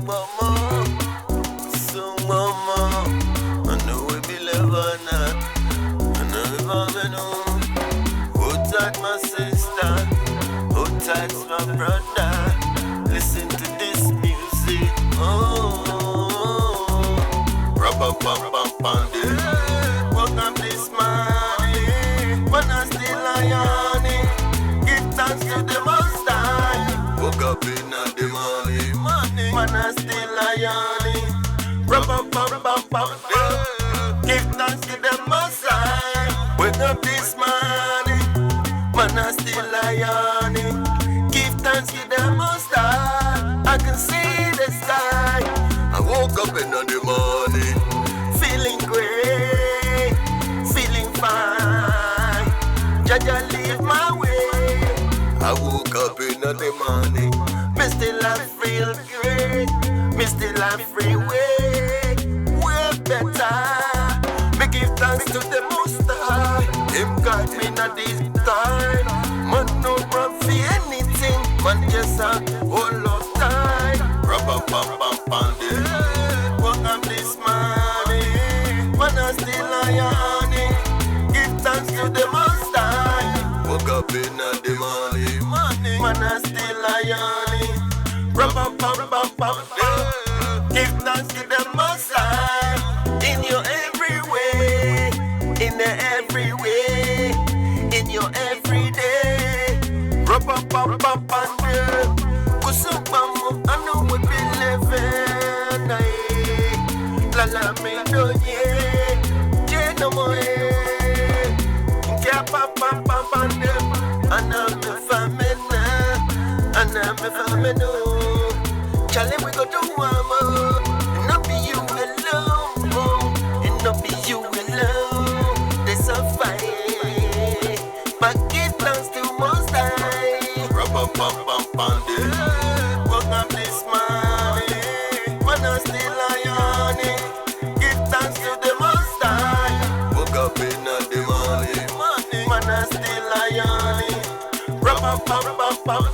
mama, so mama. I know we be live or not. I know if I'm home. Hold tight, my sister. Hold tight, my brother. Listen to this music. Oh, rubber bump bump on it. Welcome this morning. When I still ironing, give thanks to the Most High. Woke up in the morning, when I still ironing. Rubber bump bump bump. Give thanks to the Most High. Wake up this morning, when I still ironing. Give thanks to the Most High. I can see the sky. I woke up in the morning, feeling great, feeling fine. Jaja leave my way. I woke up in the morning, me still I feel great, me still I free way better. Me give thanks to the Most High. Him guide me in this time. Man no run for anything, man just a hold up tight. Rubber bump bump on it. Woke up this morning, when I still ironing. Give thanks to the Most High. Woke up in the morning, when I still ironing. Rubber bump bump bump. Give thanks to the Most High. In your every way, in the every way, in your every day. Rubber bump bump bump. Kusubamu, I know we be living. La la me do ye, je no more. Kia pa pa pa pa de, ana me famena, ana me fameno. Charlie we go do one. Not be you alone, and not be you alone. There's a fight, but give thanks to Most High. Rubber bump bump on it. Woke up this morning, when I still ironing. Give thanks to the Most High. Woke up in the morning, when I still ironing. Rubber bump bump bump.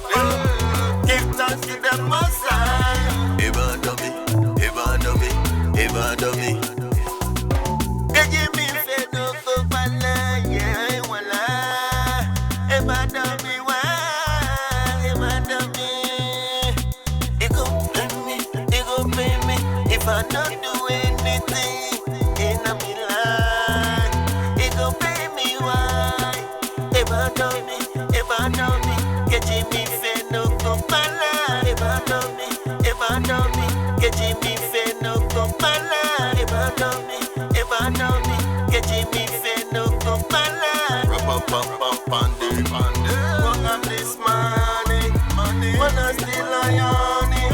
Give thanks to the Most High. Ever do me, ever do me, ever do me. Give me faith to go bala, yeah, wala. Ever do me, why? Ever do me. It go pay me if I don't do anything in a me life. It go pay me why? Ever do me, get me faith no go bala. Ever do me, get me faith no go bala. Ever do me, get me faith no go bala. Rubber bump bump on the woke up this morning, when I still ironing.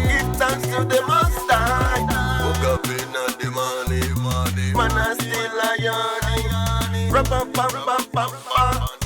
Give thanks to the Most High. Woke up in the morning, when I still ironing. Rubber bump bump bump.